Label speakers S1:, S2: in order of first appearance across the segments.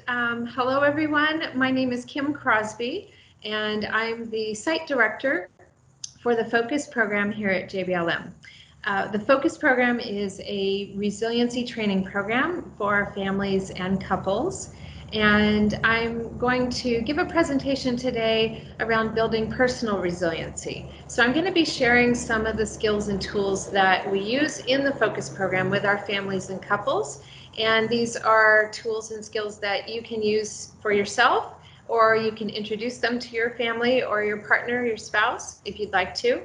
S1: Hello, everyone. My name is Kim Crosby, and I'm the site director for the Focus program here at JBLM. The Focus program is a resiliency training program for families and couples. And I'm going to give a presentation today around building personal resiliency. So I'm going to be sharing some of the skills and tools that we use in the Focus program with our families and couples. And these are tools and skills that you can use for yourself, or you can introduce them to your family or your partner, your spouse, if you'd like to.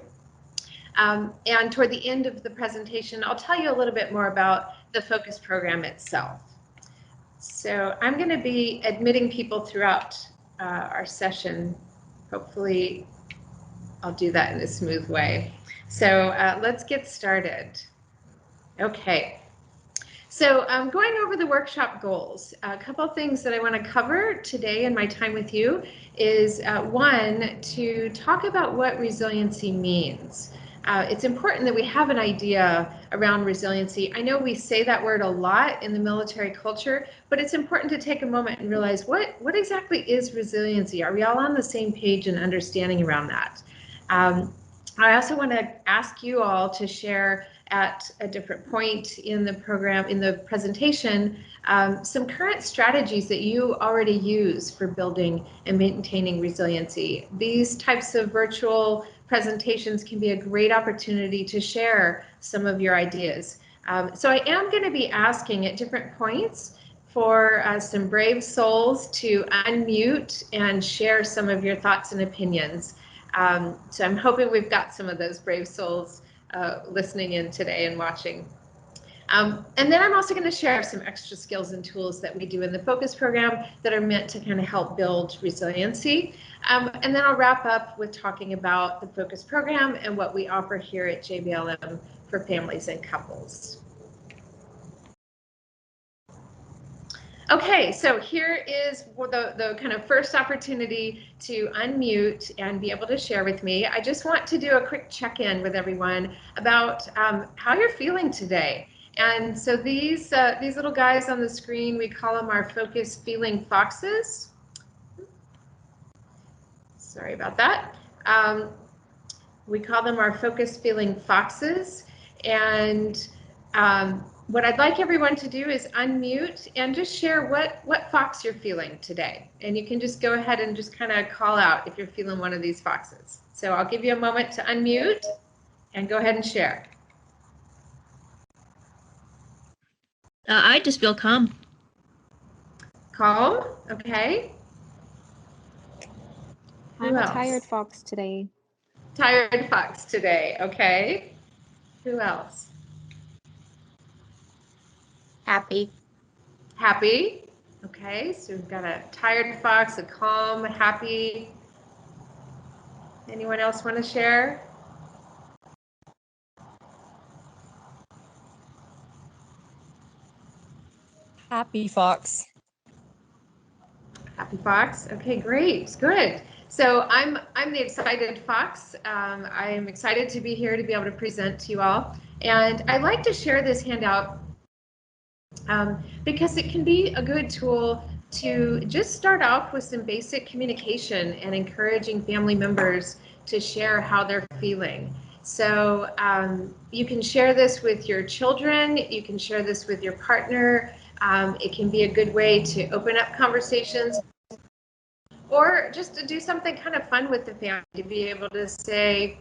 S1: And toward the end of the presentation, I'll tell you a little bit more about the Focus program itself. So I'm going to be admitting people throughout our session. Hopefully, I'll do that in a smooth way. So let's get started. Okay. So going over the workshop goals, a couple of things that I want to cover today in my time with you is one, to talk about what resiliency means. It's important that we have an idea around resiliency. I know we say that word a lot in the military culture, but it's important to take a moment and realize what exactly is resiliency? Are we all on the same page and understanding around that? I also want to ask you all to share at a different point in the program, in the presentation, some current strategies that you already use for building and maintaining resiliency. These types of virtual presentations can be a great opportunity to share some of your ideas. So I am going to be asking at different points for some brave souls to unmute and share some of your thoughts and opinions. So I'm hoping we've got some of those brave souls listening in today and watching. And then I'm also going to share some extra skills and tools that we do in the Focus program that are meant to kind of help build resiliency. And then I'll wrap up with talking about the Focus program and what we offer here at JBLM for families and couples. Okay, so here is the kind of first opportunity to unmute and be able to share with me. I just want to do a quick check-in with everyone about how you're feeling today. And so these little guys on the screen, we call them our Focus Feeling Foxes. Sorry about that. We call them our Focus Feeling Foxes. And what I'd like everyone to do is unmute and just share what fox you're feeling today. And you can just go ahead and just kind of call out if you're feeling one of these foxes. So I'll give you a moment to unmute and go ahead and share.
S2: I just feel calm.
S1: Calm, okay.
S3: I'm a tired fox today.
S1: Tired fox today, okay. Who else?
S2: Happy.
S1: Happy. Okay, so we've got a tired fox, a calm, happy. Anyone else want to share?
S4: Happy fox.
S1: Happy fox. Okay, great, good. So I'm the excited fox. I am excited to be here to be able to present to you all. And I'd like to share this handout because it can be a good tool to just start off with some basic communication and encouraging family members to share how they're feeling. So you can share this with your children, you can share this with your partner. It can be a good way to open up conversations, or just to do something kind of fun with the family, to be able to say,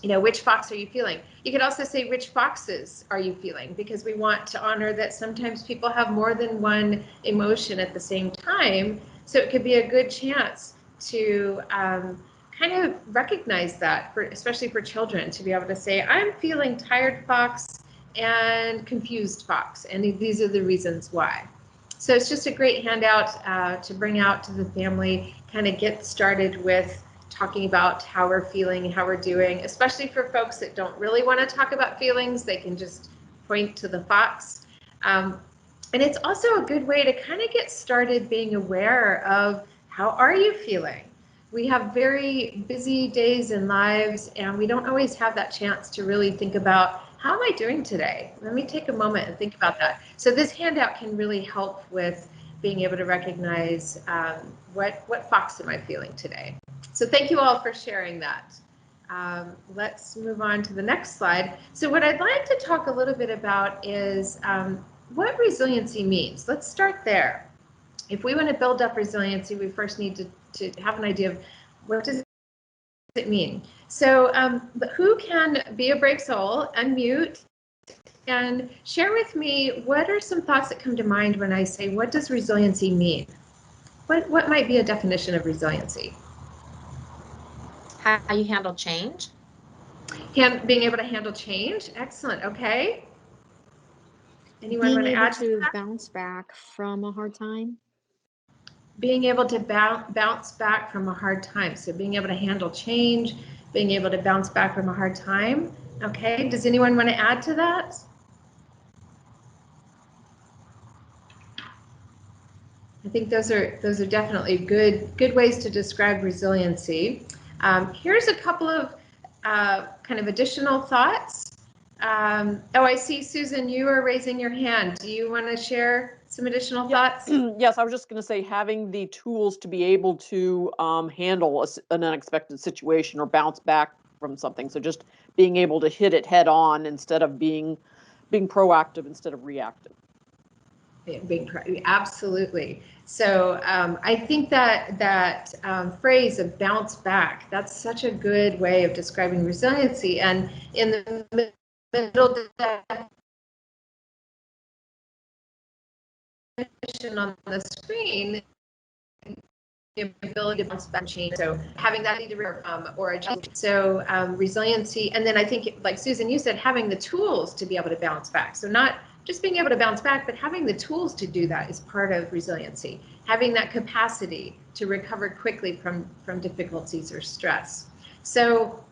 S1: you know, which fox are you feeling? You could also say, which foxes are you feeling? Because we want to honor that sometimes people have more than one emotion at the same time. So it could be a good chance to kind of recognize that, especially for children, to be able to say, I'm feeling tired fox and confused fox, and these are the reasons why. So it's just a great handout to bring out to the family, kind of get started with talking about how we're feeling, how we're doing, especially for folks that don't really want to talk about feelings. They can just point to the fox. And it's also a good way to kind of get started being aware of how are you feeling. We have very busy days and lives, and we don't always have that chance to really think about, how am I doing today? Let me take a moment and think about that. So this handout can really help with being able to recognize what fox am I feeling today. So thank you all for sharing that. Let's move on to the next slide. So what I'd like to talk a little bit about is what resiliency means. Let's start there. If we want to build up resiliency, we first need to have an idea of what does it mean. So who can be a brave soul, unmute, and share with me what are some thoughts that come to mind when I say, what does resiliency mean? What might be a definition of resiliency?
S5: How you handle change.
S1: Being able to handle change. Excellent. Okay. Anyone want to add to that?
S3: Bounce back from a hard time.
S1: Being able to bounce back from a hard time. So being able to handle change, being able to bounce back from a hard time. Okay. Does anyone want to add to that? I think those are definitely good ways to describe resiliency. Here's a couple of kind of additional thoughts. Oh, I see, Susan, you are raising your hand. Do you want to share some additional thoughts?
S6: Yes, I was just going to say having the tools to be able to handle an unexpected situation or bounce back from something. So just being able to hit it head on instead of being proactive instead of reactive.
S1: Absolutely. So I think that phrase of bounce back, that's such a good way of describing resiliency. And in the middle definition on the screen, the ability to bounce back and change. So having that need to or adjust. So resiliency, and then I think, like Susan, you said, having the tools to be able to bounce back. So not just being able to bounce back, but having the tools to do that is part of resiliency. Having that capacity to recover quickly from difficulties or stress. So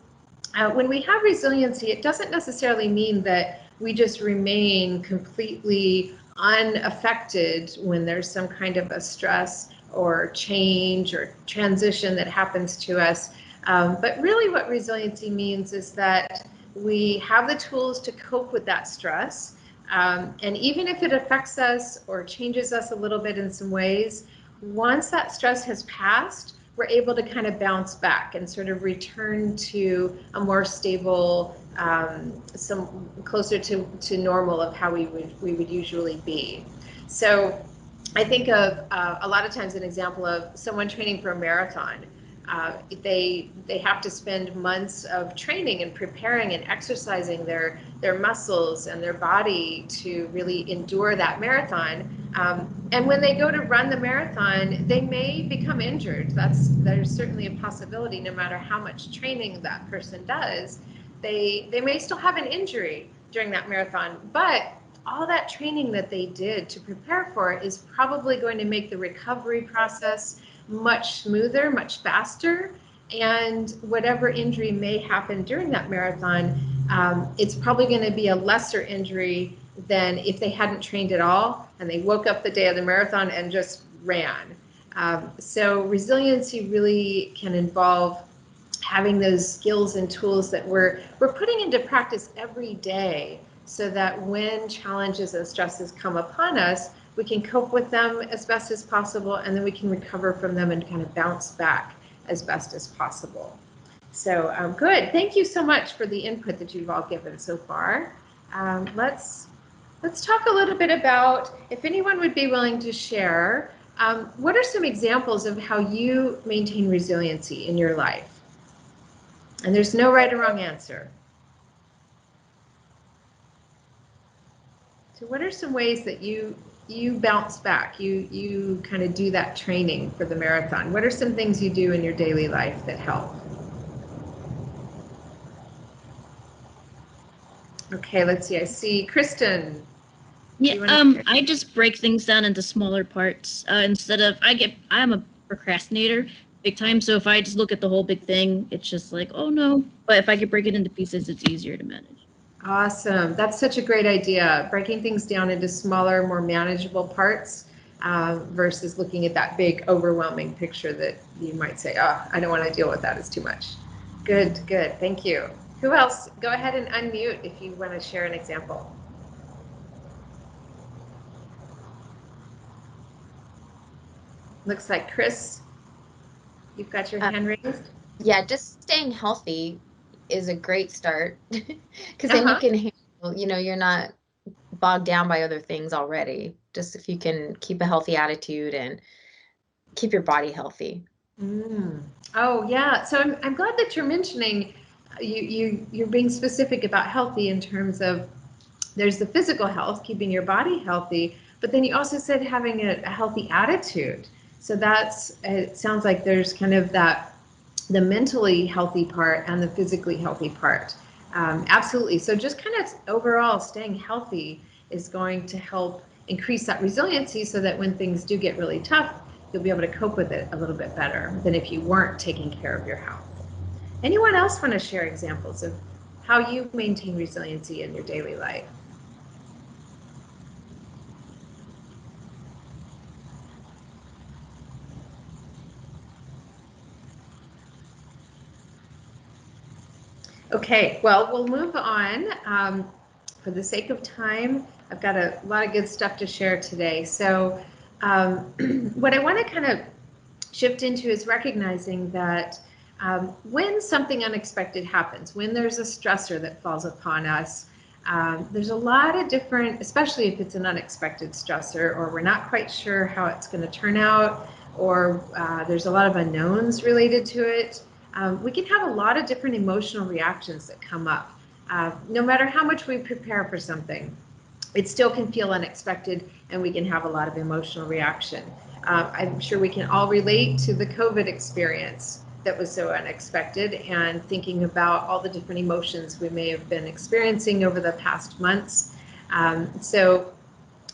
S1: when we have resiliency, it doesn't necessarily mean that we just remain completely unaffected when there's some kind of a stress or change or transition that happens to us. But really what resiliency means is that we have the tools to cope with that stress. And even if it affects us or changes us a little bit in some ways, once that stress has passed, we're able to kind of bounce back and sort of return to a more stable, some closer to normal of how we would usually be. So I think of a lot of times an example of someone training for a marathon. They have to spend months of training and preparing and exercising their muscles and their body to really endure that marathon. And when they go to run the marathon, they may become injured. There's certainly a possibility, no matter how much training that person does, they may still have an injury during that marathon. But all that training that they did to prepare for it is probably going to make the recovery process much smoother, much faster. And whatever injury may happen during that marathon, it's probably going to be a lesser injury than if they hadn't trained at all and they woke up the day of the marathon and just ran. So resiliency really can involve having those skills and tools that we're putting into practice every day, so that when challenges and stresses come upon us, we can cope with them as best as possible, and then we can recover from them and kind of bounce back as best as possible. So good. Thank you so much for the input that you've all given so far. Let's talk a little bit about, if anyone would be willing to share, what are some examples of how you maintain resiliency in your life? And there's no right or wrong answer. So what are some ways that you bounce back, you kind of do that training for the marathon? What are some things you do in your daily life that help? Okay, let's see. I see Kristen.
S2: Yeah, I just break things down into smaller parts instead of I'm a procrastinator big time. So if I just look at the whole big thing, it's just like, oh no. But if I could break it into pieces, it's easier to manage.
S1: Awesome. That's such a great idea. Breaking things down into smaller, more manageable parts versus looking at that big, overwhelming picture that you might say, oh, I don't want to deal with that. It's too much. Good, good. Thank you. Who else? Go ahead and unmute if you want to share an example. Looks like Chris, you've got your hand raised.
S5: Yeah, just staying healthy is a great start because then you can handle, you're not bogged down by other things already. Just if you can keep a healthy attitude and keep your body healthy.
S1: Oh yeah, so I'm glad that you're mentioning you're being specific about healthy in terms of there's the physical health, keeping your body healthy, but then you also said having a healthy attitude. So it sounds like there's kind of the mentally healthy part and the physically healthy part. Absolutely. So just kind of overall staying healthy is going to help increase that resiliency so that when things do get really tough, you'll be able to cope with it a little bit better than if you weren't taking care of your health. Anyone else want to share examples of how you maintain resiliency in your daily life? Okay, well, we'll move on. For the sake of time, I've got a lot of good stuff to share today. So what I want to kind of shift into is recognizing that when something unexpected happens, when there's a stressor that falls upon us, there's a lot of different, especially if it's an unexpected stressor or we're not quite sure how it's going to turn out, or there's a lot of unknowns related to it. We can have a lot of different emotional reactions that come up. No matter how much we prepare for something, it still can feel unexpected and we can have a lot of emotional reaction. I'm sure we can all relate to the COVID experience that was so unexpected and thinking about all the different emotions we may have been experiencing over the past months. So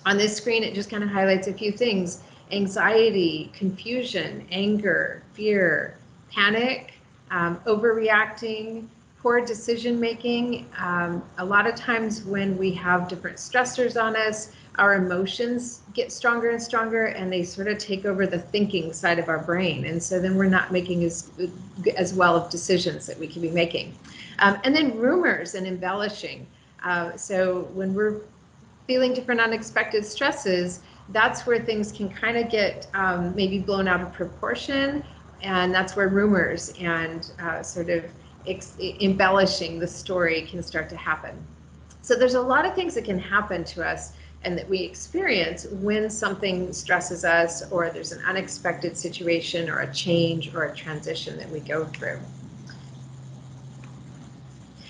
S1: on this screen, it just kind of highlights a few things: anxiety, confusion, anger, fear, panic, overreacting, poor decision making. A lot of times when we have different stressors on us, our emotions get stronger and stronger and they sort of take over the thinking side of our brain. And so then we're not making as well of decisions that we can be making. And then rumors and embellishing. So when we're feeling different unexpected stresses, that's where things can kind of get maybe blown out of proportion. And that's where rumors and sort of embellishing the story can start to happen. So there's a lot of things that can happen to us and that we experience when something stresses us or there's an unexpected situation or a change or a transition that we go through.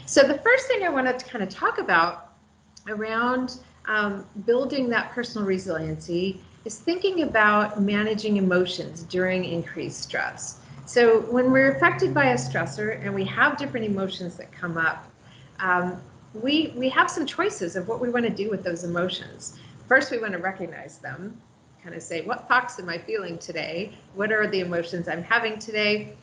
S1: So the first thing I wanted to kind of talk about around building that personal resiliency is thinking about managing emotions during increased stress. So when we're affected by a stressor and we have different emotions that come up, we have some choices of what we want to do with those emotions. First, we want to recognize them, kind of say, what Fox am I feeling today? What are the emotions I'm having today?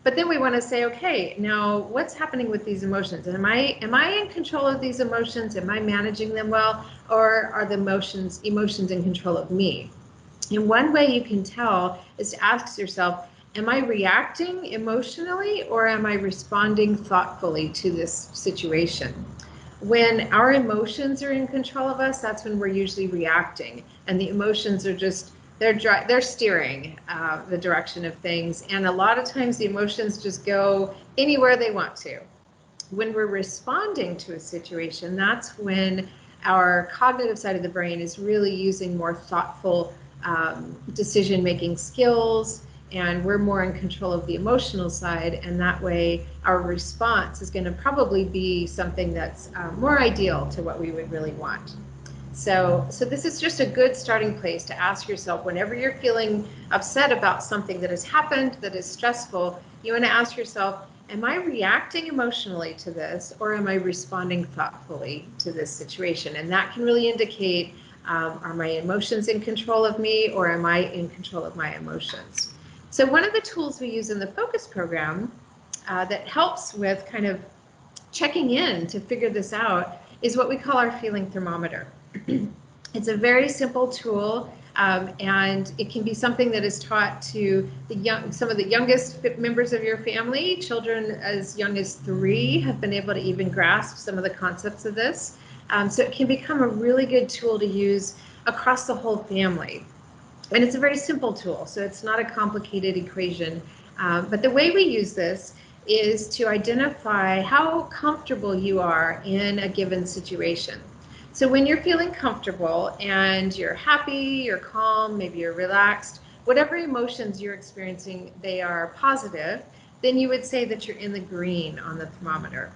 S1: But then we want to say, okay, now what's happening with these emotions? Am I in control of these emotions? Am I managing them well? Or are the emotions in control of me? And one way you can tell is to ask yourself, am I reacting emotionally or am I responding thoughtfully to this situation? When our emotions are in control of us, that's when we're usually reacting, and the emotions are just they're steering the direction of things, and a lot of times the emotions just go anywhere they want to. When we're responding to a situation, that's when our cognitive side of the brain is really using more thoughtful decision-making skills, and we're more in control of the emotional side, and that way our response is going to probably be something that's more ideal to what we would really want. So this is just a good starting place to ask yourself, whenever you're feeling upset about something that has happened that is stressful, you want to ask yourself, am I reacting emotionally to this or am I responding thoughtfully to this situation? And that can really indicate, are my emotions in control of me or am I in control of my emotions? So one of the tools we use in the focus program that helps with kind of checking in to figure this out is what we call our feeling thermometer. It's a very simple tool, and it can be something that is taught to some of the youngest members of your family. Children as young as 3 have been able to even grasp some of the concepts of this. So it can become a really good tool to use across the whole family. And it's a very simple tool, so it's not a complicated equation. But the way we use this is to identify how comfortable you are in a given situation. So when you're feeling comfortable and you're happy, you're calm, maybe you're relaxed, whatever emotions you're experiencing, they are positive, then you would say that you're in the green on the thermometer.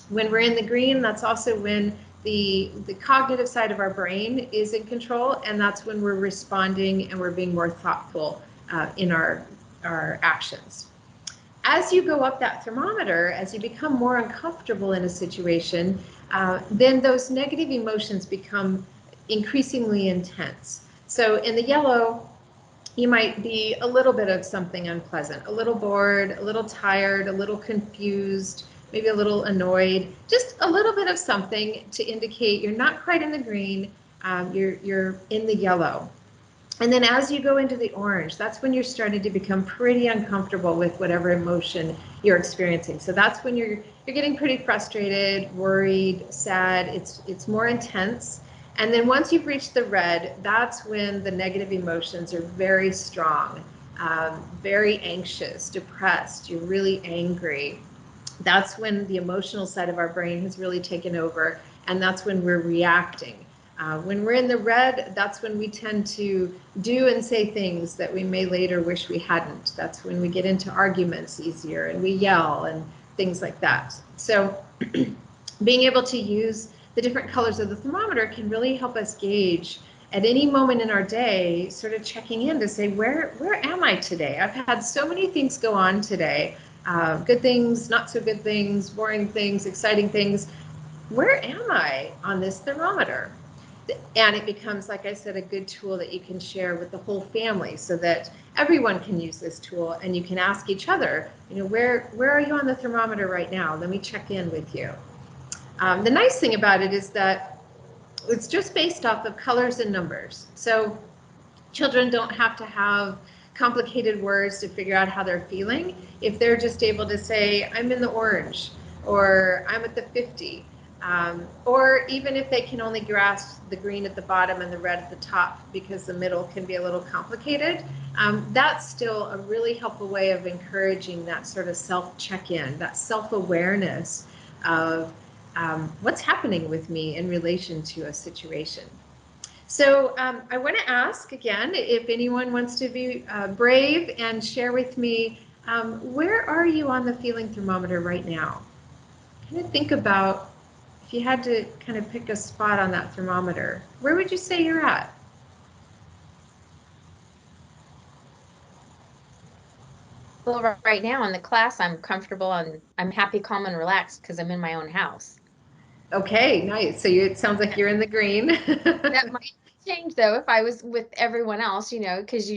S1: When we're in the green, that's also when the cognitive side of our brain is in control, and that's when we're responding and we're being more thoughtful in our actions. As you go up that thermometer, as you become more uncomfortable in a situation, then those negative emotions become increasingly intense. So in the yellow, you might be a little bit of something unpleasant, a little bored, a little tired, a little confused, maybe a little annoyed, just a little bit of something to indicate you're not quite in the green, you're in the yellow. And then as you go into the orange, that's when you're starting to become pretty uncomfortable with whatever emotion you're experiencing. So that's when you're getting pretty frustrated, worried, sad. It's more intense. And then once you've reached the red, that's when the negative emotions are very strong, very anxious, depressed, you're really angry. That's when the emotional side of our brain has really taken over, and that's when we're reacting. When we're in the red, that's when we tend to do and say things that we may later wish we hadn't. That's when we get into arguments easier and we yell and things like that. So being able to use the different colors of the thermometer can really help us gauge at any moment in our day, sort of checking in to say, where am I today? I've had so many things go on today, good things, not so good things, boring things, exciting things. Where am I on this thermometer? And it becomes, like I said, a good tool that you can share with the whole family so that everyone can use this tool, and you can ask each other, where are you on the thermometer right now? Let me check in with you. The nice thing about it is that it's just based off of colors and numbers. So children don't have to have complicated words to figure out how they're feeling. If they're just able to say, I'm in the orange, or I'm at the 50, or even if they can only grasp the green at the bottom and the red at the top because the middle can be a little complicated, that's still a really helpful way of encouraging that sort of self-check-in, that self-awareness of what's happening with me in relation to a situation. So I want to ask again if anyone wants to be brave and share with me, where are you on the feeling thermometer right now? Kind of think about if you had to kind of pick a spot on that thermometer, where would you say you're at?
S5: Well, right now in the class, I'm comfortable and I'm happy, calm, and relaxed because I'm in my own house.
S1: Okay, nice. So it sounds like you're in the green.
S5: That might change though if I was with everyone else, because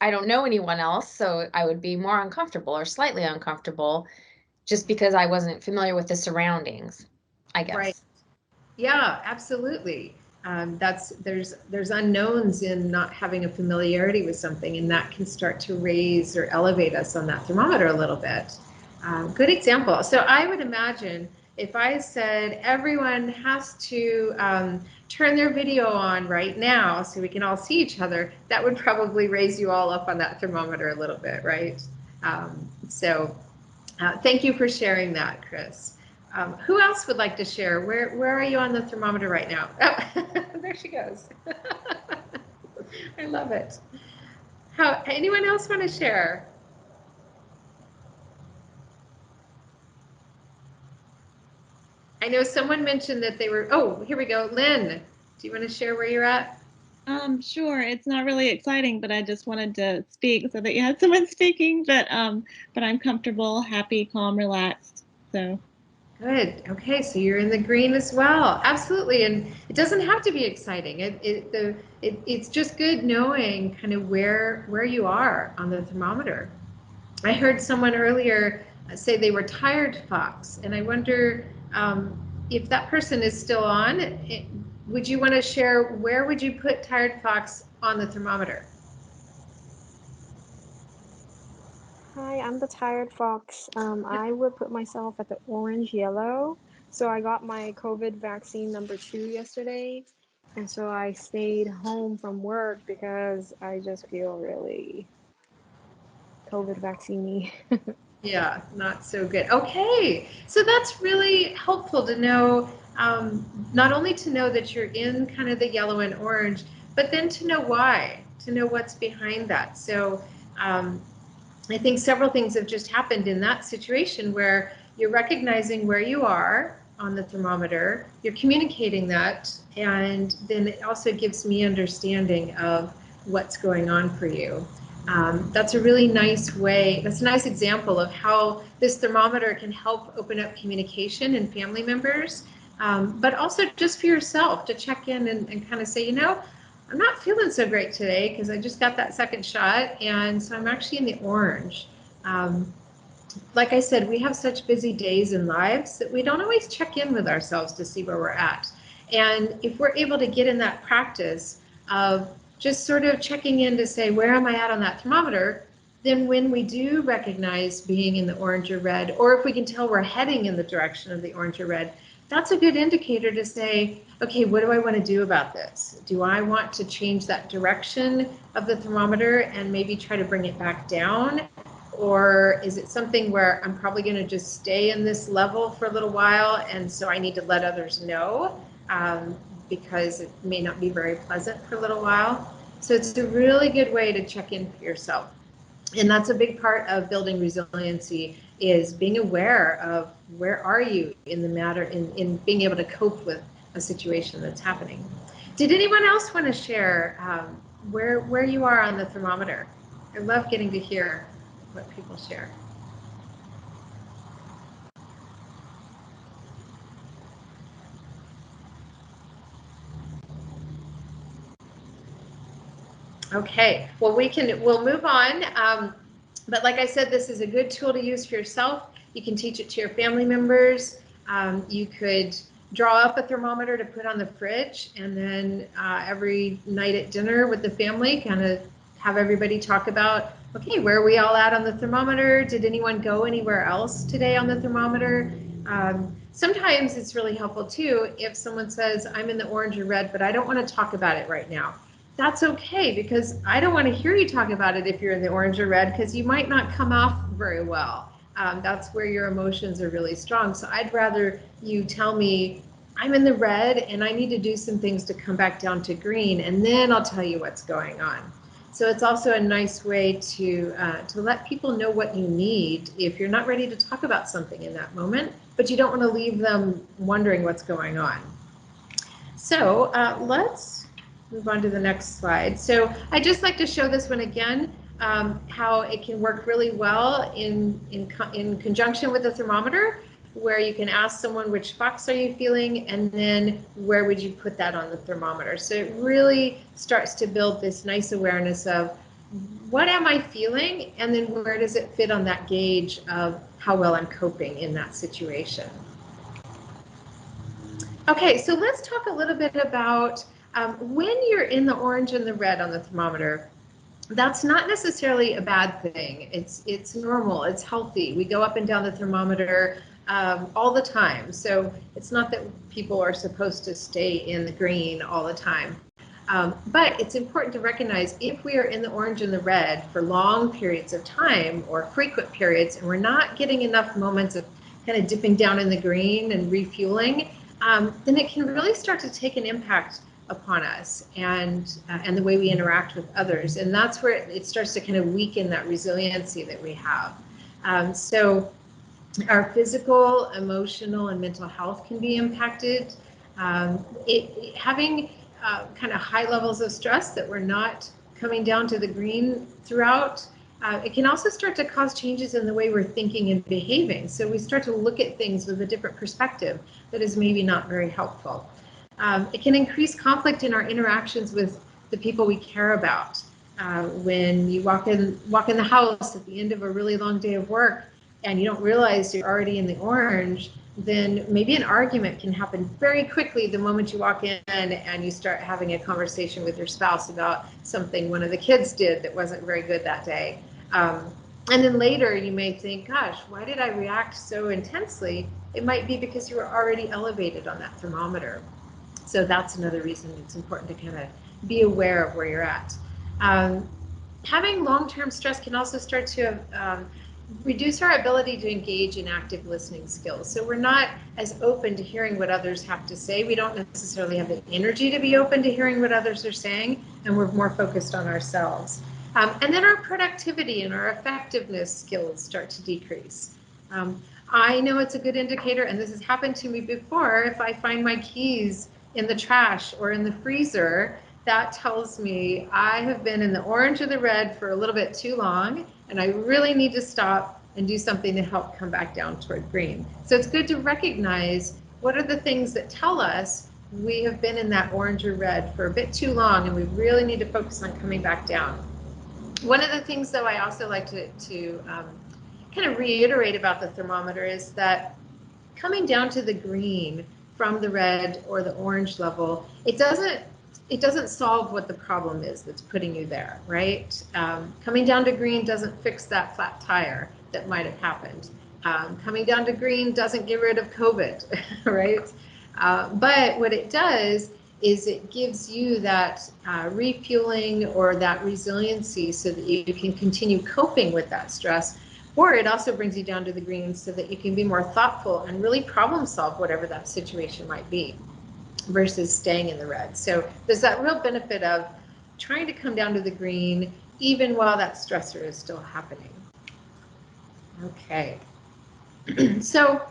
S5: I don't know anyone else, so I would be more uncomfortable or slightly uncomfortable just because I wasn't familiar with the surroundings, I guess.
S1: Right. Yeah, absolutely. There's unknowns in not having a familiarity with something, and that can start to raise or elevate us on that thermometer a little bit. Good example. So I would imagine if I said everyone has to turn their video on right now so we can all see each other, that would probably raise you all up on that thermometer a little bit, right? So thank you for sharing that, Chris. Who else would like to share? Where are you on the thermometer right now? Oh, there she goes. I love it. Anyone else want to share? I know someone mentioned that they were, oh, here we go. Lynn, do you want to share where you're at?
S7: Sure. It's not really exciting, but I just wanted to speak so that you had someone speaking. But I'm comfortable, happy, calm, relaxed. So
S1: Good. Okay, so you're in the green as well. Absolutely, and it doesn't have to be exciting. It's just good knowing kind of where you are on the thermometer. I heard someone earlier say they were tired fox, and I wonder if that person is still on. Would you want to share where would you put tired fox on the thermometer?
S3: Hi, I'm the tired fox. I would put myself at the orange yellow. So I got my COVID vaccine number 2 yesterday. And so I stayed home from work because I just feel really COVID vaccine-y.
S1: Yeah, not so good. Okay, so that's really helpful to know, not only to know that you're in kind of the yellow and orange, but then to know why, to know what's behind that. So I think several things have just happened in that situation where you're recognizing where you are on the thermometer, you're communicating that, and then it also gives me understanding of what's going on for you. That's a really nice way, that's a nice example of how this thermometer can help open up communication in family members, but also just for yourself to check in and kind of say, you know, I'm not feeling so great today because I just got that second shot, and so I'm actually in the orange. Um, like I said, we have such busy days and lives that we don't always check in with ourselves to see where we're at. And if we're able to get in that practice of just sort of checking in to say, where am I at on that thermometer? Then when we do recognize being in the orange or red, or if we can tell we're heading in the direction of the orange or red, that's a good indicator to say, okay, what do I want to do about this? Do I want to change that direction of the thermometer and maybe try to bring it back down? Or is it something where I'm probably going to just stay in this level for a little while, and so I need to let others know because it may not be very pleasant for a little while? So it's a really good way to check in for yourself. And that's a big part of building resiliency, is being aware of where are you in the matter, in being able to cope with a situation that's happening. Did anyone else want to share where you are on the thermometer? I love getting to hear what people share. Okay, well, we'll move on. But like I said, this is a good tool to use for yourself. You can teach it to your family members. You could draw up a thermometer to put on the fridge, and then every night at dinner with the family, kind of have everybody talk about, okay, where are we all at on the thermometer? Did anyone go anywhere else today on the thermometer? Sometimes it's really helpful too if someone says, I'm in the orange or red, but I don't want to talk about it right now. That's okay, because I don't want to hear you talk about it if you're in the orange or red, because you might not come off very well. That's where your emotions are really strong. So I'd rather you tell me, I'm in the red and I need to do some things to come back down to green, and then I'll tell you what's going on. So it's also a nice way to let people know what you need if you're not ready to talk about something in that moment, but you don't want to leave them wondering what's going on. So let's move on to the next slide. So I just like to show this one again, how it can work really well in conjunction with the thermometer, where you can ask someone, which box are you feeling, and then where would you put that on the thermometer. So it really starts to build this nice awareness of what am I feeling, and then where does it fit on that gauge of how well I'm coping in that situation. Okay, so let's talk a little bit about when you're in the orange and the red on the thermometer. That's not necessarily a bad thing. It's normal. It's healthy. We go up and down the thermometer all the time. So it's not that people are supposed to stay in the green all the time. But it's important to recognize if we are in the orange and the red for long periods of time or frequent periods, and we're not getting enough moments of kind of dipping down in the green and refueling, then it can really start to take an impact upon us and the way we interact with others. And that's where it starts to kind of weaken that resiliency that we have. So our physical, emotional, and mental health can be impacted. Having kind of high levels of stress that we're not coming down to the green throughout, it can also start to cause changes in the way we're thinking and behaving. So we start to look at things with a different perspective that is maybe not very helpful. It can increase conflict in our interactions with the people we care about. When you walk in the house at the end of a really long day of work and you don't realize you're already in the orange, then maybe an argument can happen very quickly the moment you walk in and you start having a conversation with your spouse about something one of the kids did that wasn't very good that day. And then later you may think, gosh, why did I react so intensely? It might be because you were already elevated on that thermometer. So that's another reason it's important to kind of be aware of where you're at. Having long-term stress can also start to reduce our ability to engage in active listening skills. So we're not as open to hearing what others have to say. We don't necessarily have the energy to be open to hearing what others are saying, and we're more focused on ourselves. And then our productivity and our effectiveness skills start to decrease. I know it's a good indicator, and this has happened to me before. If I find my keys in the trash or in the freezer, that tells me I have been in the orange or the red for a little bit too long, and I really need to stop and do something to help come back down toward green. So it's good to recognize what are the things that tell us we have been in that orange or red for a bit too long, and we really need to focus on coming back down. One of the things, though, I also like to kind of reiterate about the thermometer is that coming down to the green from the red or the orange level, it doesn't solve what the problem is that's putting you there, right? Coming down to green doesn't fix that flat tire that might have happened. Coming down to green doesn't get rid of COVID, right? But what it does is it gives you that refueling or that resiliency so that you can continue coping with that stress. Or it also brings you down to the green so that you can be more thoughtful and really problem solve whatever that situation might be versus staying in the red. So there's that real benefit of trying to come down to the green even while that stressor is still happening. Okay. So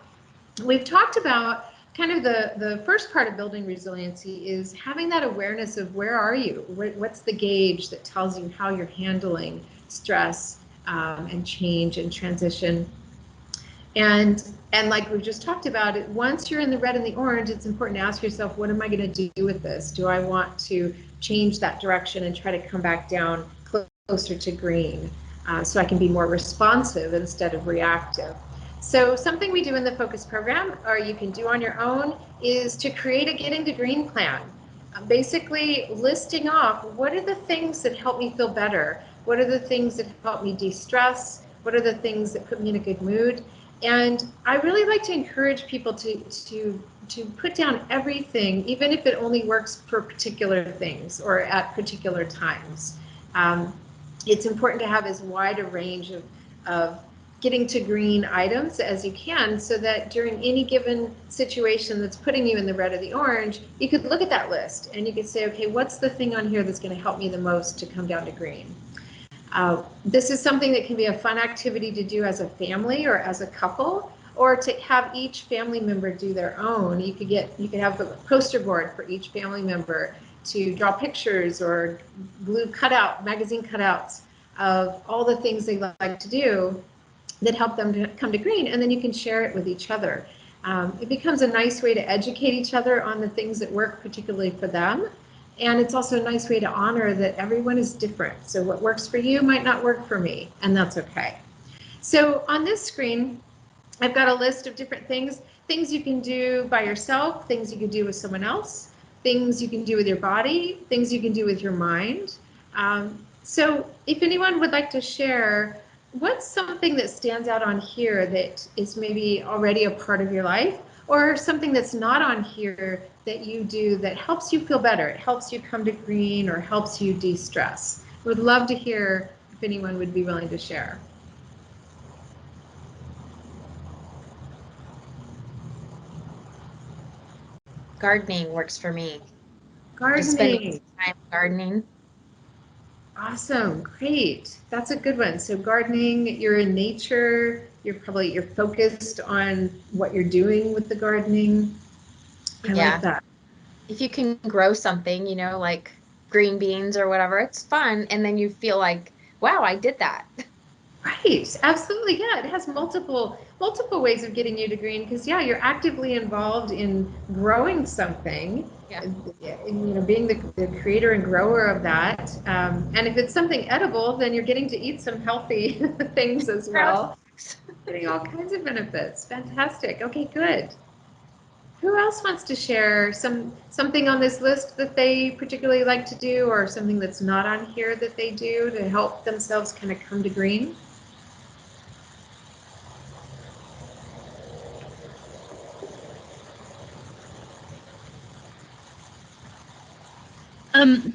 S1: we've talked about kind of the first part of building resiliency is having that awareness of where are you? What's the gauge that tells you how you're handling stress and change and transition. And like we just talked about, once you're in the red and the orange, it's important to ask yourself, what am I going to do with this? Do I want to change that direction and try to come back down closer to green so I can be more responsive instead of reactive? So something we do in the focus program, or you can do on your own, is to create a getting to green plan. Basically listing off what are the things that help me feel better, what are the things that help me de-stress, what are the things that put me in a good mood. And I really like to encourage people to put down everything, even if it only works for particular things or at particular times. It's important to have as wide a range of getting to green items as you can, so that during any given situation that's putting you in the red or the orange, you could look at that list and you could say, okay, what's the thing on here that's going to help me the most to come down to green? This is something that can be a fun activity to do as a family or as a couple, or to have each family member do their own. You could have a poster board for each family member to draw pictures or blue magazine cutouts of all the things they like to do that help them to come to green, and then you can share it with each other. It becomes a nice way to educate each other on the things that work particularly for them. And it's also a nice way to honor that everyone is different. So what works for you might not work for me, and that's okay. So on this screen, I've got a list of different things you can do by yourself, things you can do with someone else, things you can do with your body, things you can do with your mind. So if anyone would like to share, what's something that stands out on here that is maybe already a part of your life, or something that's not on here that you do that helps you feel better, it helps you come to green or helps you de-stress? Would love to hear if anyone would be willing to share.
S5: Gardening works for me.
S1: Gardening.
S5: Just spending time gardening.
S1: Awesome, great. That's a good one. So gardening, you're in nature, you're focused on what you're doing with the gardening. I like that.
S5: If you can grow something, like green beans or whatever, it's fun. And then you feel like, wow, I did that.
S1: Right, absolutely. Yeah, it has multiple ways of getting you to green, because you're actively involved in growing something. Being the creator and grower of that. And if it's something edible, then you're getting to eat some healthy things as well. Getting all kinds of benefits. Fantastic. Okay, good. Who else wants to share something on this list that they particularly like to do, or something that's not on here that they do to help themselves kind of come to green?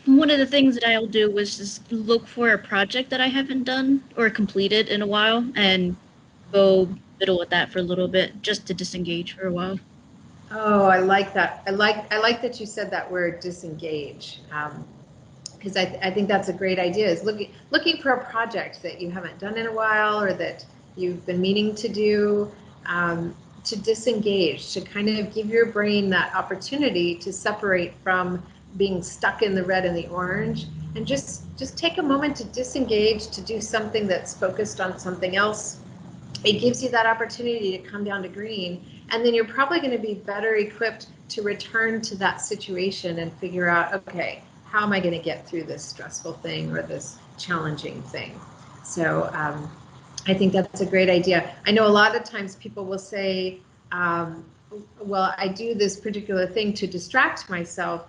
S2: One of the things that I'll do was just look for a project that I haven't done or completed in a while and go fiddle with that for a little bit just to disengage for a while.
S1: Oh, I like that. I like that you said that word, disengage. Because I think that's a great idea, is looking for a project that you haven't done in a while or that you've been meaning to do, to disengage, to kind of give your brain that opportunity to separate from being stuck in the red and the orange, and just take a moment to disengage, to do something that's focused on something else. It gives you that opportunity to come down to green, and then you're probably going to be better equipped to return to that situation and figure out, okay, how am I going to get through this stressful thing or this challenging thing? So I think that's a great idea. I know a lot of times people will say, well, I do this particular thing to distract myself,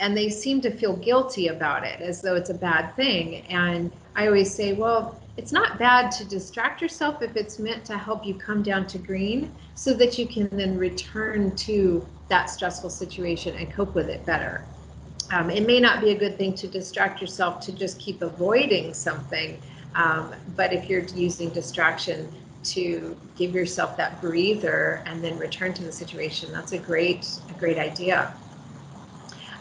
S1: and they seem to feel guilty about it as though it's a bad thing. And I always say, well, it's not bad to distract yourself if it's meant to help you come down to green so that you can then return to that stressful situation and cope with it better. It may not be a good thing to distract yourself to just keep avoiding something, but if you're using distraction to give yourself that breather and then return to the situation, that's a great idea.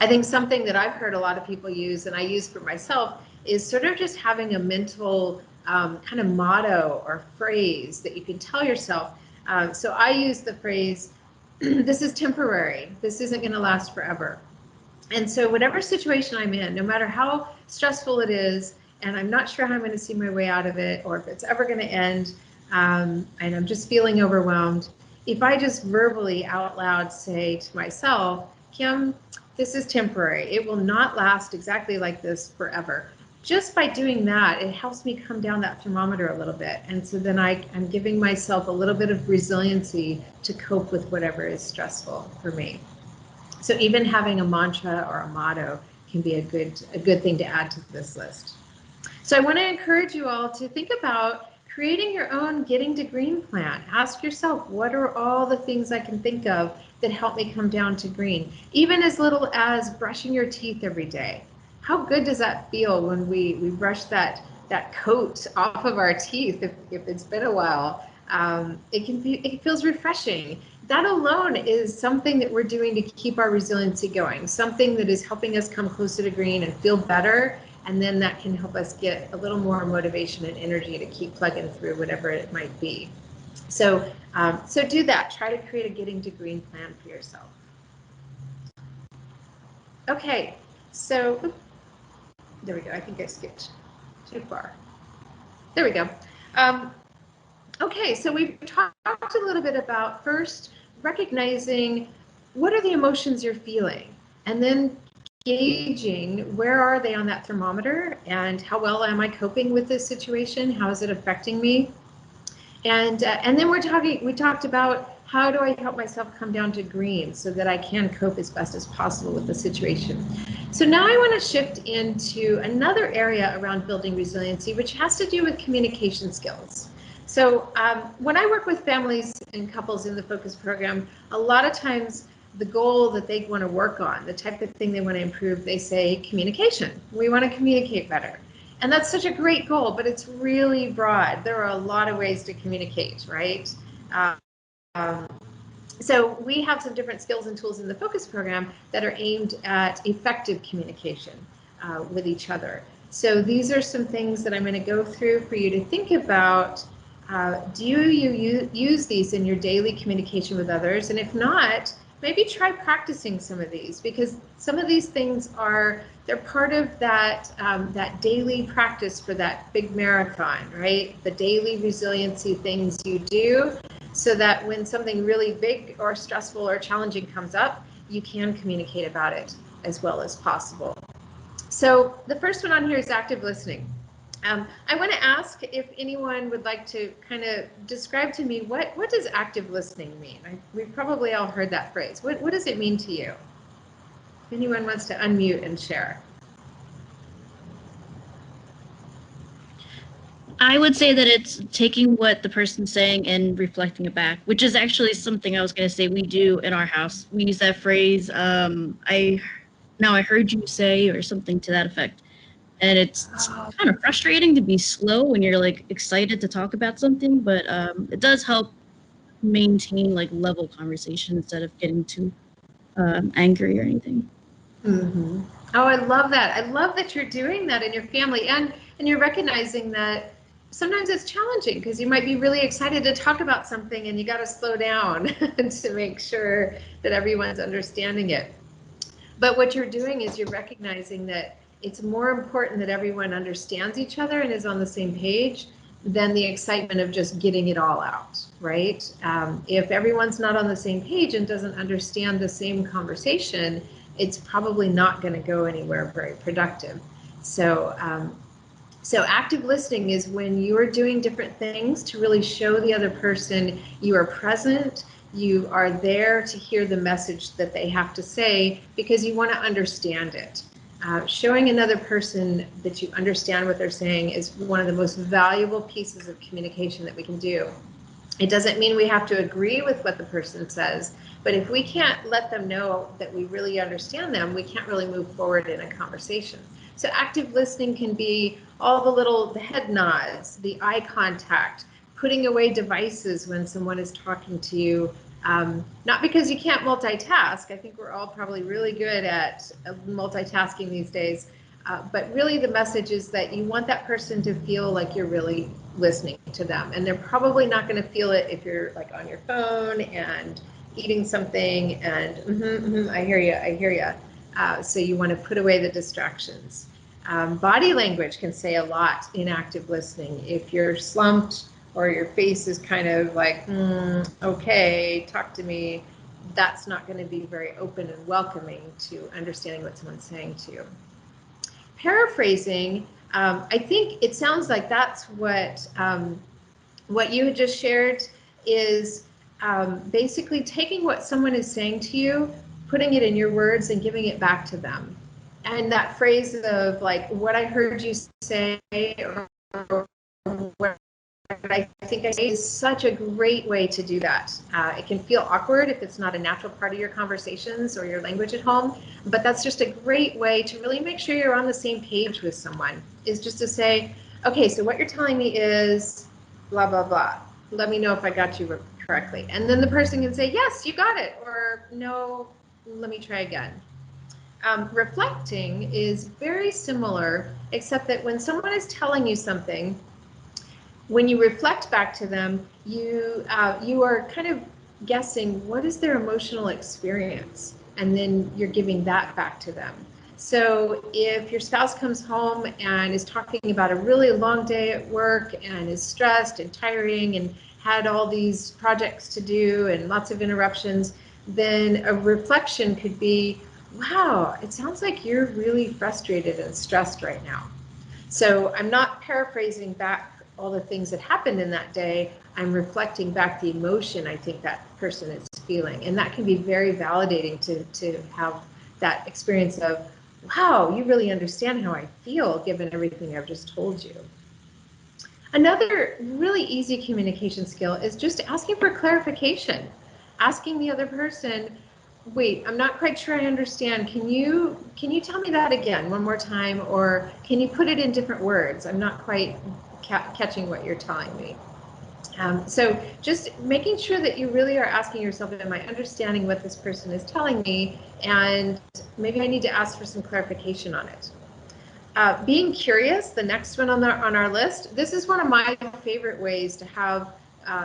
S1: I think something that I've heard a lot of people use, and I use for myself, is sort of just having a mental kind of motto or phrase that you can tell yourself. So I use the phrase, this is temporary, this isn't going to last forever. And so whatever situation I'm in, no matter how stressful it is, and I'm not sure how I'm going to see my way out of it, or if it's ever going to end, and I'm just feeling overwhelmed, if I just verbally out loud say to myself, Kim, this is temporary. It will not last exactly like this forever. Just by doing that, it helps me come down that thermometer a little bit. And so then I'm giving myself a little bit of resiliency to cope with whatever is stressful for me. So even having a mantra or a motto can be a good thing to add to this list. So I want to encourage you all to think about creating your own getting to green plan. Ask yourself, what are all the things I can think of that help me come down to green? Even as little as brushing your teeth every day. How good does that feel when we brush that coat off of our teeth if it's been a while? It feels refreshing. That alone is something that we're doing to keep our resiliency going, something that is helping us come closer to green and feel better. And then that can help us get a little more motivation and energy to keep plugging through whatever it might be. So, so do that. Try to create a getting to green plan for yourself. Okay, so there we go. I think I skipped too far. There we go. Okay, so we've talked a little bit about first recognizing what are the emotions you're feeling, and then gauging where are they on that thermometer and how well am I coping with this situation? How is it affecting me? And then we talked about how do I help myself come down to green so that I can cope as best as possible with the situation. So now I want to shift into another area around building resiliency, which has to do with communication skills. So when I work with families and couples in the Focus program, a lot of times the goal that they want to work on, the type of thing they want to improve, they say communication. We want to communicate better. And that's such a great goal, but it's really broad. There are a lot of ways to communicate, right? So we have some different skills and tools in the Focus program that are aimed at effective communication with each other. So these are some things that I'm going to go through for you to think about. Do you use these in your daily communication with others? And if not, maybe try practicing some of these, because some of these things they're part of that that daily practice for that big marathon, right? The daily resiliency things you do, so that when something really big or stressful or challenging comes up, you can communicate about it as well as possible. So the first one on here is active listening. I want to ask if anyone would like to kind of describe to me what does active listening mean? We've probably all heard that phrase. What does it mean to you? If anyone wants to unmute and share.
S2: I would say that it's taking what the person's saying and reflecting it back, which is actually something I was going to say we do in our house. We use that phrase. I now I heard you say, or something to that effect. And it's kind of frustrating to be slow when you're like excited to talk about something, but it does help maintain like level conversation instead of getting too angry or anything.
S1: Mm-hmm. Oh, I love that. I love that you're doing that in your family, and you're recognizing that sometimes it's challenging because you might be really excited to talk about something and you got to slow down to make sure that everyone's understanding it. But what you're doing is you're recognizing that it's more important that everyone understands each other and is on the same page than the excitement of just getting it all out, right? If everyone's not on the same page and doesn't understand the same conversation, it's probably not going to go anywhere very productive. So, so active listening is when you're doing different things to really show the other person you are present, you are there to hear the message that they have to say because you want to understand it. Showing another person that you understand what they're saying is one of the most valuable pieces of communication that we can do. It doesn't mean we have to agree with what the person says, but if we can't let them know that we really understand them, we can't really move forward in a conversation. So active listening can be all the head nods, the eye contact, putting away devices when someone is talking to you. Not because you can't multitask. I think we're all probably really good at multitasking these days. But really the message is that you want that person to feel like you're really listening to them. And they're probably not going to feel it if you're like on your phone and eating something and I hear you. So you want to put away the distractions. Body language can say a lot in active listening. If you're slumped or your face is kind of like, okay, talk to me, that's not going to be very open and welcoming to understanding what someone's saying to you. Paraphrasing, I think it sounds like that's what you had just shared is basically taking what someone is saying to you, putting it in your words and giving it back to them. And that phrase of like, what I heard you say, or what I think I say is such a great way to do that. It can feel awkward if it's not a natural part of your conversations or your language at home, but that's just a great way to really make sure you're on the same page with someone, is just to say, okay, so what you're telling me is blah, blah, blah. Let me know if I got you correctly. And then the person can say, yes, you got it, or no, let me try again. Reflecting is very similar, except that when someone is telling you something, when you reflect back to them, you are kind of guessing what is their emotional experience, and then you're giving that back to them. So if your spouse comes home and is talking about a really long day at work and is stressed and tiring and had all these projects to do and lots of interruptions, then a reflection could be, wow, it sounds like you're really frustrated and stressed right now. So I'm not paraphrasing back all the things that happened in that day. I'm reflecting back the emotion I think that person is feeling. And that can be very validating to have that experience of, wow, you really understand how I feel given everything I've just told you. Another really easy communication skill is just asking for clarification. Asking the other person, wait, I'm not quite sure I understand. Can you tell me that again one more time, or can you put it in different words? I'm not quite catching what you're telling me. So just making sure that you really are asking yourself, am I understanding what this person is telling me? And maybe I need to ask for some clarification on it. Being curious, the next one on our list. This is one of my favorite ways to have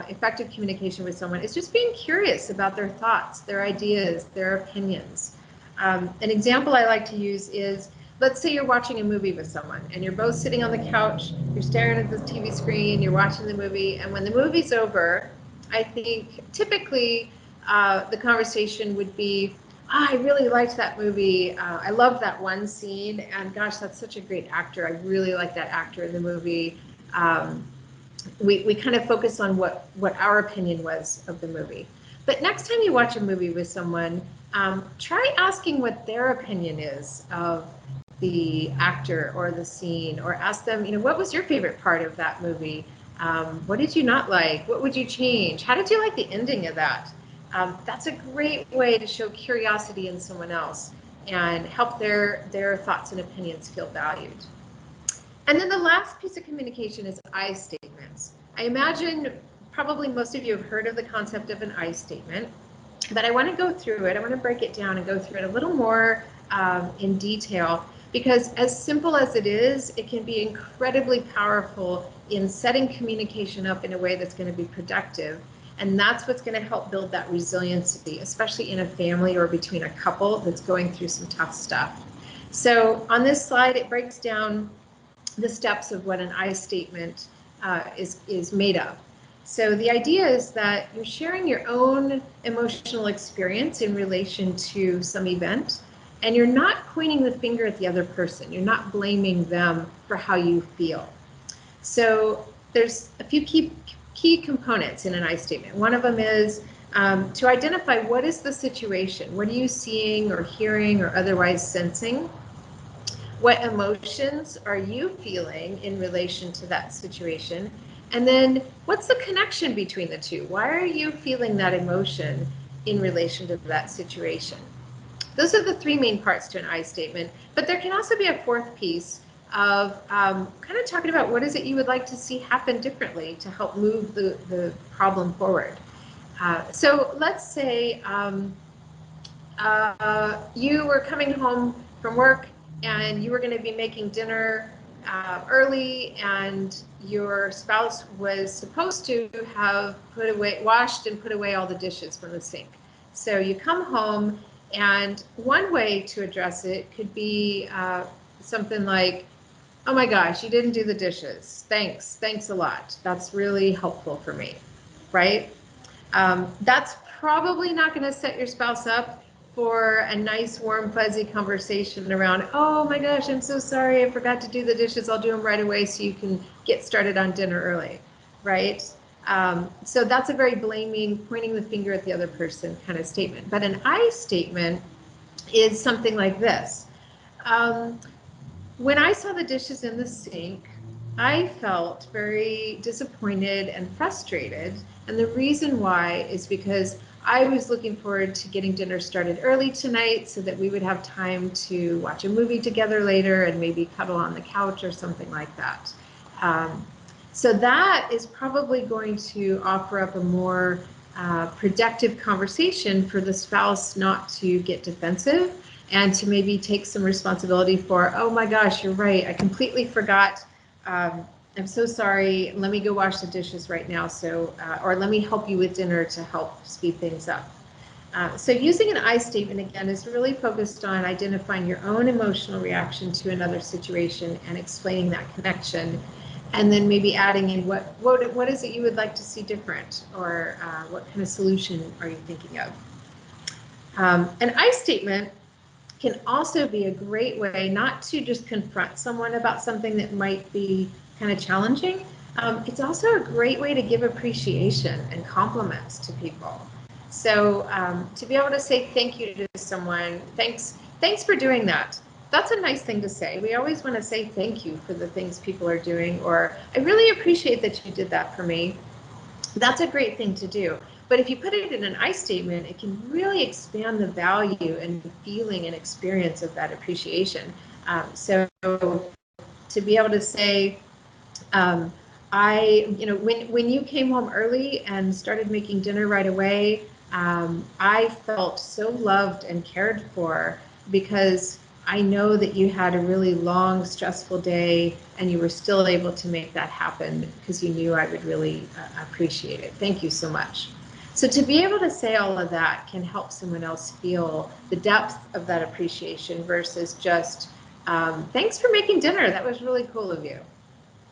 S1: effective communication with someone, is just being curious about their thoughts, their ideas, their opinions. An example I like to use is, let's say you're watching a movie with someone and you're both sitting on the couch, you're staring at the TV screen, you're watching the movie, and when the movie's over, I think typically the conversation would be, I really liked that movie. I loved that one scene, and gosh, that's such a great actor. I really like that actor in the movie. We kind of focus on what our opinion was of the movie. But next time you watch a movie with someone, try asking what their opinion is of the actor or the scene, or ask them, what was your favorite part of that movie? What did you not like? What would you change? How did you like the ending of that? That's a great way to show curiosity in someone else. and help their thoughts and opinions feel valued. And then the last piece of communication is I statements. I imagine probably most of you have heard of the concept of an I statement, but I want to go through it. I want to break it down and go through it a little more in detail, because as simple as it is, it can be incredibly powerful in setting communication up in a way that's going to be productive. And that's what's going to help build that resiliency, especially in a family or between a couple that's going through some tough stuff. So on this slide, it breaks down the steps of what an I statement is made of. So the idea is that you're sharing your own emotional experience in relation to some event, and you're not pointing the finger at the other person. You're not blaming them for how you feel. So there's a few key components in an I statement. One of them is to identify what is the situation. What are you seeing or hearing or otherwise sensing? What emotions are you feeling in relation to that situation? And then what's the connection between the two? Why are you feeling that emotion in relation to that situation? Those are the three main parts to an I statement, but there can also be a fourth piece of kind of talking about what is it you would like to see happen differently to help move the problem forward. So let's say you were coming home from work and you were going to be making dinner early, and your spouse was supposed to have washed and put away all the dishes from the sink. So you come home, and one way to address it could be something like, oh my gosh, you didn't do the dishes. Thanks a lot. That's really helpful for me, right? That's probably not going to set your spouse up for a nice, warm, fuzzy conversation around, oh my gosh, I'm so sorry, I forgot to do the dishes. I'll do them right away so you can get started on dinner early, right? So that's a very blaming, pointing the finger at the other person kind of statement. But an I statement is something like this. When I saw the dishes in the sink, I felt very disappointed and frustrated. And the reason why is because I was looking forward to getting dinner started early tonight so that we would have time to watch a movie together later and maybe cuddle on the couch or something like that. So that is probably going to offer up a more productive conversation for the spouse not to get defensive and to maybe take some responsibility for, oh my gosh, you're right, I completely forgot. I'm so sorry, let me go wash the dishes right now, or let me help you with dinner to help speed things up. So using an I statement, again, is really focused on identifying your own emotional reaction to another situation and explaining that connection, and then maybe adding in what is it you would like to see different, or what kind of solution are you thinking of. An I statement can also be a great way not to just confront someone about something that might be kind of challenging. It's also a great way to give appreciation and compliments to people. So to be able to say thank you to someone, thanks for doing that. That's a nice thing to say. We always want to say thank you for the things people are doing, or I really appreciate that you did that for me. That's a great thing to do. But if you put it in an I statement, it can really expand the value and feeling and experience of that appreciation. So to be able to say, when you came home early and started making dinner right away, I felt so loved and cared for, because I know that you had a really long, stressful day and you were still able to make that happen because you knew I would really appreciate it. Thank you so much. So to be able to say all of that can help someone else feel the depth of that appreciation versus just, thanks for making dinner. That was really cool of you,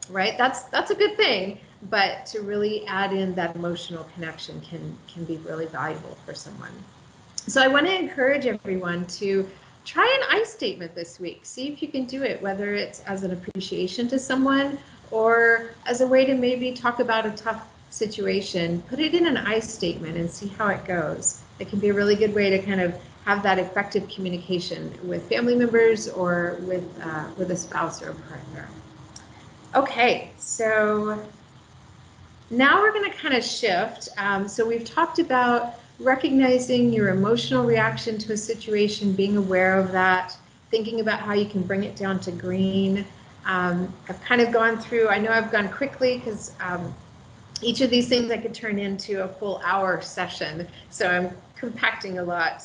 S1: right? That's a good thing, but to really add in that emotional connection can be really valuable for someone. So I want to encourage everyone to try an I statement this week. See if you can do it, whether it's as an appreciation to someone or as a way to maybe talk about a tough situation. Put it in an I statement and see how it goes. It can be a really good way to kind of have that effective communication with family members or with a spouse or a partner. Okay, so now we're going to kind of shift. So we've talked about recognizing your emotional reaction to a situation, being aware of that, thinking about how you can bring it down to green. I've kind of gone through, I know I've gone quickly because each of these things I could turn into a full hour session. So I'm compacting a lot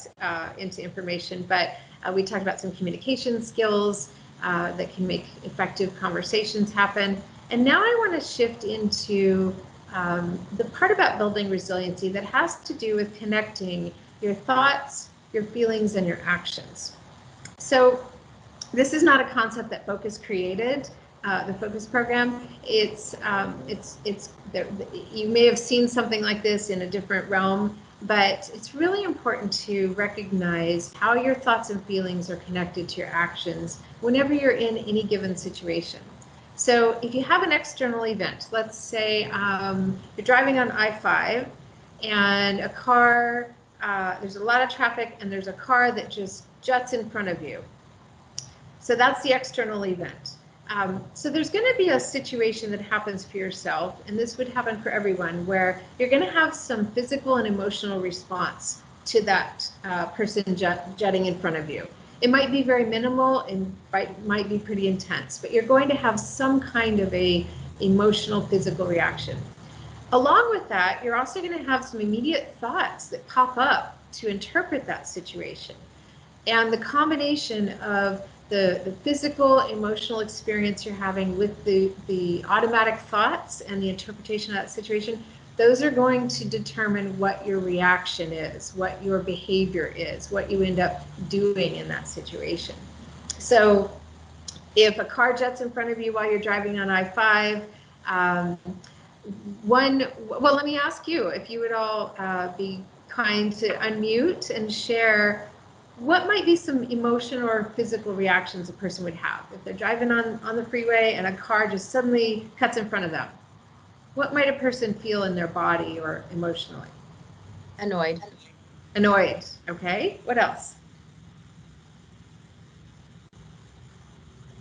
S1: into information, but we talked about some communication skills that can make effective conversations happen. And now I want to shift into the part about building resiliency that has to do with connecting your thoughts, your feelings, and your actions. So this is not a concept that Focus created. The Focus program. It's you may have seen something like this in a different realm, but it's really important to recognize how your thoughts and feelings are connected to your actions whenever you're in any given situation. So if you have an external event, let's say you're driving on I-5 and a car, there's a lot of traffic and there's a car that just juts in front of you. So that's the external event. So there's going to be a situation that happens for yourself, and this would happen for everyone, where you're going to have some physical and emotional response to that person jutting in front of you. It might be very minimal and might be pretty intense, but you're going to have some kind of a emotional, physical reaction. Along with that, you're also going to have some immediate thoughts that pop up to interpret that situation. And the combination of the physical, emotional experience you're having with the automatic thoughts and the interpretation of that situation, those are going to determine what your reaction is, what your behavior is, what you end up doing in that situation. So if a car juts in front of you while you're driving on I-5, well, let me ask you, if you would all be kind to unmute and share what might be some emotional or physical reactions a person would have if they're driving on the freeway and a car just suddenly cuts in front of them. What might a person feel in their body or emotionally?
S5: Annoyed.
S1: Annoyed. Okay. What else?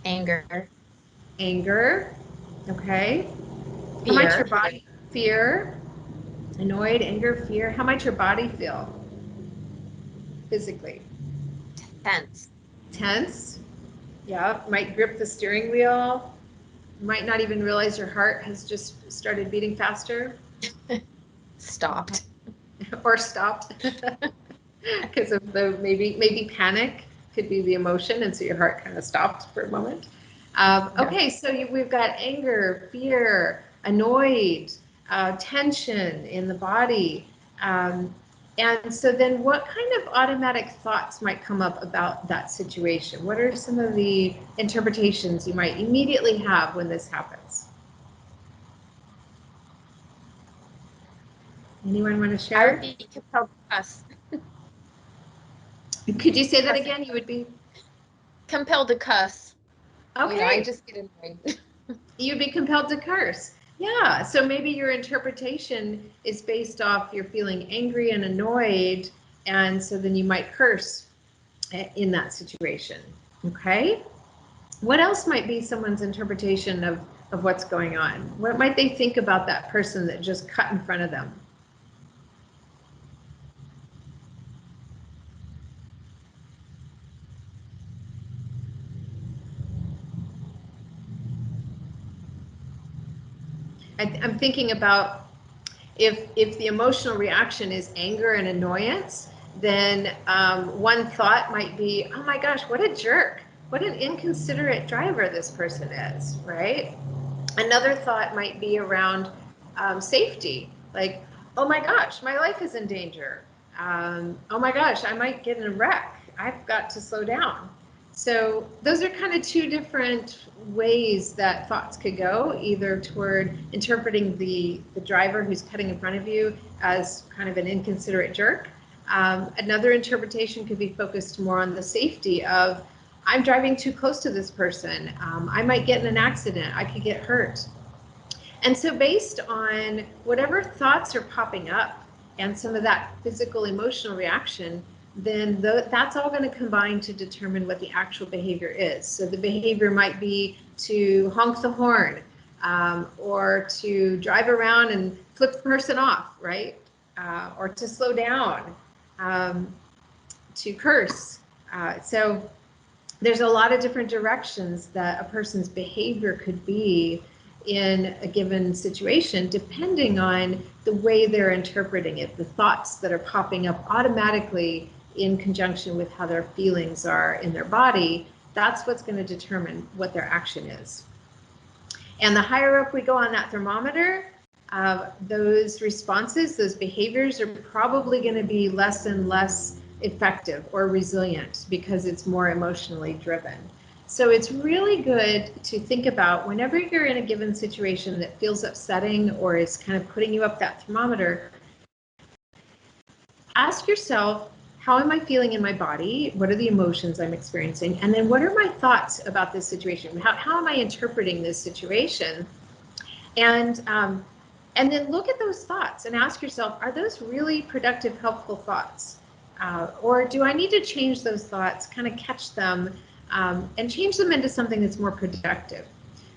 S5: Anger.
S1: Anger. Okay.
S5: Fear.
S1: How might your body? Fear. Annoyed, anger, fear. How might your body feel physically?
S5: Tense.
S1: Tense. Yeah. Might grip the steering wheel. Might not even realize your heart has just started beating faster.
S5: Stopped.
S1: Or stopped. Because of the maybe panic could be the emotion, and so your heart kind of stopped for a moment. Okay, so we've got anger, fear, annoyed, tension in the body. And so then what kind of automatic thoughts might come up about that situation? What are some of the interpretations you might immediately have when this happens? Anyone want to share?
S5: I would be compelled to cuss.
S1: Could you say that again? You would be
S5: compelled to cuss.
S1: okay.
S5: You know, I just get annoyed.
S1: You'd be compelled to curse. Yeah. So maybe your interpretation is based off you're feeling angry and annoyed, and so then you might curse in that situation. Okay. What else might be someone's interpretation of what's going on? What might they think about that person that just cut in front of them? I'm thinking about if the emotional reaction is anger and annoyance, then one thought might be, oh my gosh, what a jerk. What an inconsiderate driver this person is, right? Another thought might be around safety, like, oh my gosh, my life is in danger. Oh my gosh, I might get in a wreck. I've got to slow down. So those are kind of two different ways that thoughts could go, either toward interpreting the driver who's cutting in front of you as kind of an inconsiderate jerk. Another interpretation could be focused more on the safety of, I'm driving too close to this person. I might get in an accident. I could get hurt. And so based on whatever thoughts are popping up and some of that physical emotional reaction, then that's all going to combine to determine what the actual behavior is. So the behavior might be to honk the horn or to drive around and flip the person off, right? or to slow down, to curse. So there's a lot of different directions that a person's behavior could be in a given situation, depending on the way they're interpreting it, the thoughts that are popping up automatically in conjunction with how their feelings are in their body. That's what's going to determine what their action is. And the higher up we go on that thermometer, those responses, those behaviors are probably going to be less and less effective or resilient because it's more emotionally driven. So it's really good to think about whenever you're in a given situation that feels upsetting or is kind of putting you up that thermometer, ask yourself, how am I feeling in my body? What are the emotions I'm experiencing? And then what are my thoughts about this situation? How am I interpreting this situation? And then look at those thoughts and ask yourself, are those really productive, helpful thoughts? Or do I need to change those thoughts, kind of catch them, and change them into something that's more productive?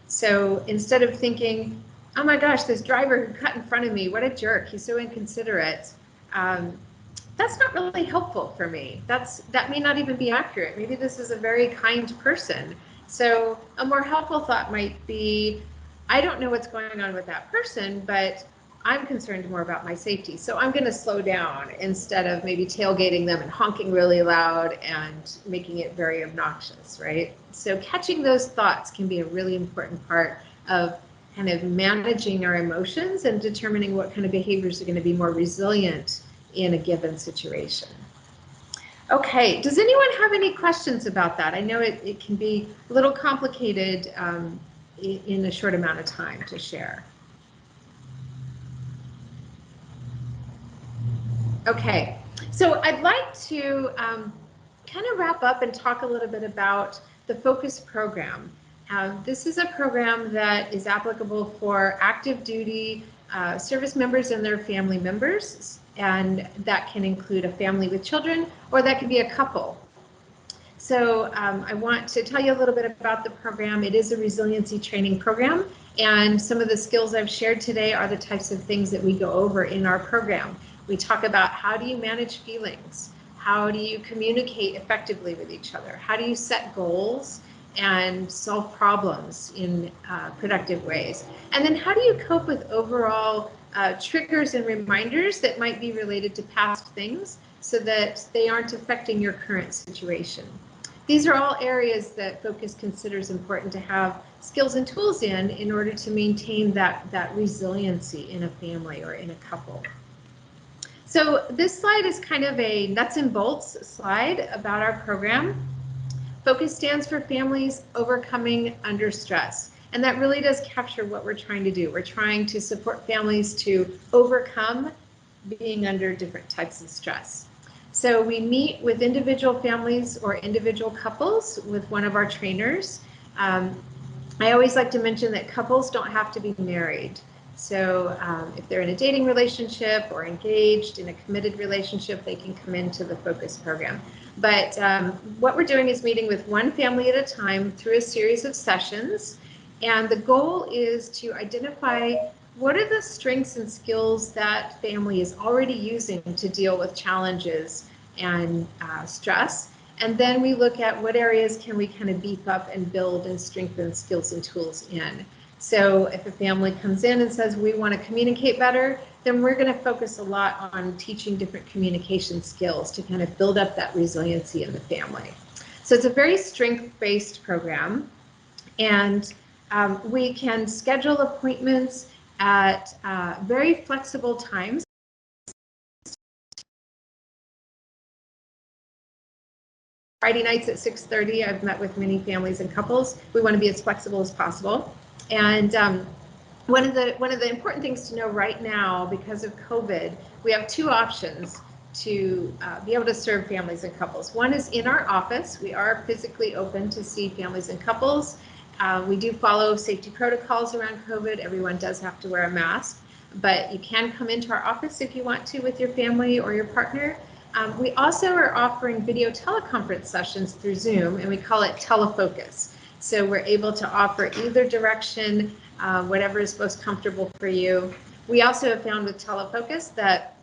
S1: So instead of thinking, oh my gosh, this driver who cut in front of me, what a jerk, he's so inconsiderate. That's not really helpful for me. That may not even be accurate. Maybe this is a very kind person. So a more helpful thought might be, I don't know what's going on with that person, but I'm concerned more about my safety. So I'm going to slow down instead of maybe tailgating them and honking really loud and making it very obnoxious, right? So catching those thoughts can be a really important part of kind of managing our emotions and determining what kind of behaviors are going to be more resilient in a given situation. Okay, does anyone have any questions about that? I know it can be a little complicated in a short amount of time to share. Okay, so I'd like to kind of wrap up and talk a little bit about the Focus program. This is a program that is applicable for active duty service members and their family members, and that can include a family with children, or that could be a couple. So I want to tell you a little bit about the program. It is a resiliency training program, and some of the skills I've shared today are the types of things that we go over in our program. We talk about how do you manage feelings? How do you communicate effectively with each other? How do you set goals and solve problems in productive ways? And then how do you cope with overall triggers and reminders that might be related to past things so that they aren't affecting your current situation? These are all areas that Focus considers important to have skills and tools in order to maintain that resiliency in a family or in a couple. So this slide is kind of a nuts and bolts slide about our program. Focus stands for Families Overcoming Under Stress. And that really does capture what we're trying to do. We're trying to support families to overcome being under different types of stress. So we meet with individual families or individual couples with one of our trainers. I always like to mention that couples don't have to be married. So if they're in a dating relationship or engaged in a committed relationship, they can come into the Focus program. But what we're doing is meeting with one family at a time through a series of sessions. And the goal is to identify what are the strengths and skills that family is already using to deal with challenges and stress. And then we look at what areas can we kind of beef up and build and strengthen skills and tools in. So if a family comes in and says we want to communicate better, then we're going to focus a lot on teaching different communication skills to kind of build up that resiliency in the family. So it's a very strength-based program, and we can schedule appointments at very flexible times. Friday nights at 6:30, I've met with many families and couples. We want to be as flexible as possible. And one of the important things to know right now, because of COVID, we have two options to be able to serve families and couples. One is in our office. We are physically open to see families and couples. We do follow safety protocols around COVID. Everyone does have to wear a mask, but you can come into our office if you want to with your family or your partner. We also are offering video teleconference sessions through Zoom, and we call it Telefocus. So we're able to offer either direction, whatever is most comfortable for you. We also have found with Telefocus that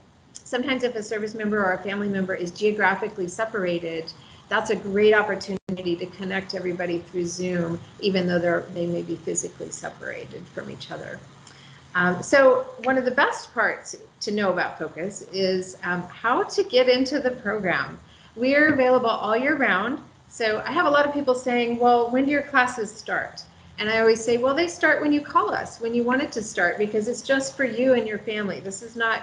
S1: sometimes if a service member or a family member is geographically separated, that's a great opportunity to connect everybody through Zoom, even though they may be physically separated from each other. So one of the best parts to know about Focus is how to get into the program. We are available all year round. So I have a lot of people saying, well, when do your classes start? And I always say, well, they start when you call us, when you want it to start, because it's just for you and your family. This is not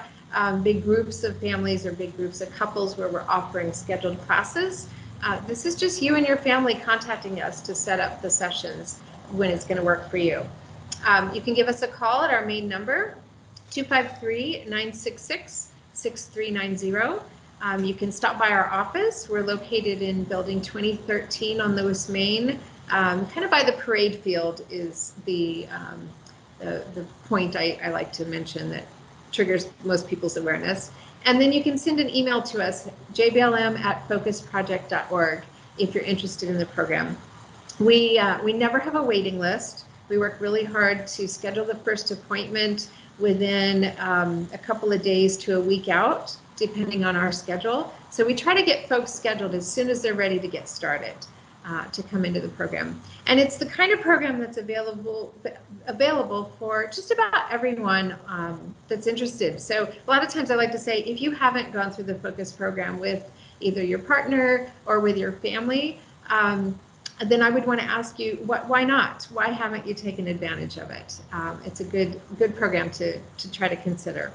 S1: big groups of families or big groups of couples where we're offering scheduled classes. This is just you and your family contacting us to set up the sessions when it's going to work for you. You can give us a call at our main number, 253-966-6390. You can stop by our office. We're located in building 2013 on Lewis, Maine. Kind of by the parade field is the point I like to mention that triggers most people's awareness. And then you can send an email to us, jblm@focusproject.org, if you're interested in the program. We never have a waiting list. We work really hard to schedule the first appointment within a couple of days to a week out, depending on our schedule. So we try to get folks scheduled as soon as they're ready to get started to come into the program. And it's the kind of program that's available for just about everyone that's interested. So a lot of times I like to say, if you haven't gone through the Focus program with either your partner or with your family, then I would want to ask you, why not? Why haven't you taken advantage of it? It's a good program to try to consider.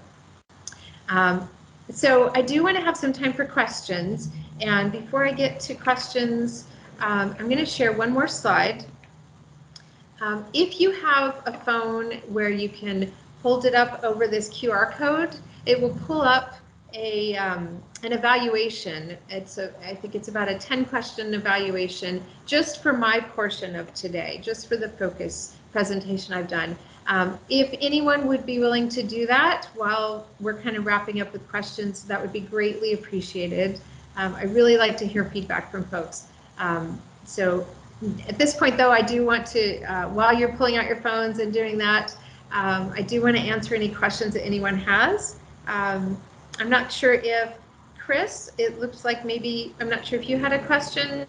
S1: So I do want to have some time for questions. And before I get to questions, I'm going to share one more slide. If you have a phone where you can hold it up over this QR code, it will pull up an evaluation. I think it's about a 10-question evaluation just for my portion of today, just for the Focus presentation I've done. If anyone would be willing to do that while we're kind of wrapping up with questions, that would be greatly appreciated. I really like to hear feedback from folks. So at this point, though, I do want to, while you're pulling out your phones and doing that, I do want to answer any questions that anyone has. I'm not sure if, Chris, it looks like maybe, I'm not sure if you had a question.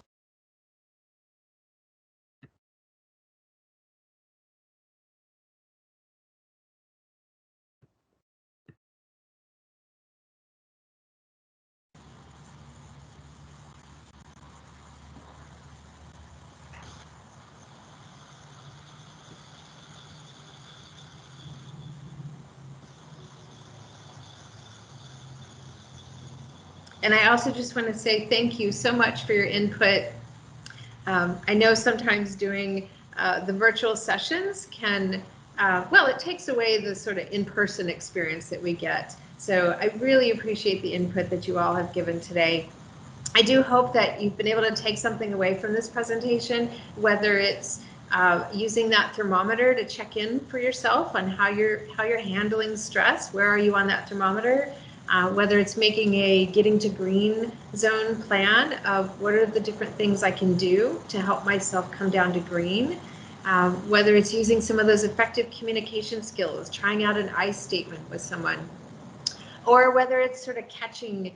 S1: And I also just want to say thank you so much for your input. I know sometimes doing the virtual sessions can, well, it takes away the sort of in-person experience that we get. So I really appreciate the input that you all have given today. I do hope that you've been able to take something away from this presentation, whether it's using that thermometer to check in for yourself on how you're handling stress. Where are you on that thermometer? Whether it's making a getting to green zone plan of what are the different things I can do to help myself come down to green. Whether it's using some of those effective communication skills, trying out an I statement with someone, or whether it's sort of catching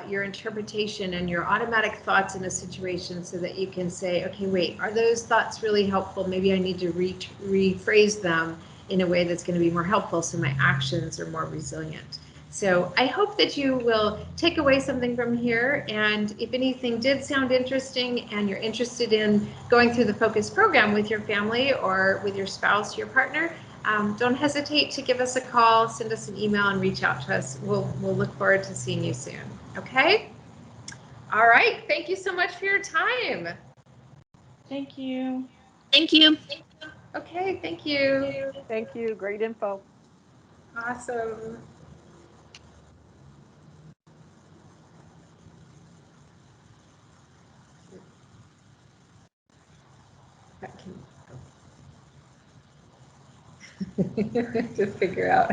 S1: your interpretation and your automatic thoughts in a situation so that you can say, okay, wait, are those thoughts really helpful? Maybe I need to rephrase them in a way that's going to be more helpful so my actions are more resilient. So I hope that you will take away something from here, and if anything did sound interesting and you're interested in going through the Focus program with your family or with your spouse, your partner, don't hesitate to give us a call, send us an email, and reach out to us. We'll look forward to seeing you soon. Okay? All right. Thank you so much for your time.
S7: Thank you.
S2: Thank you.
S1: Okay, thank you.
S6: Thank you. Great info.
S1: Awesome. That can to figure out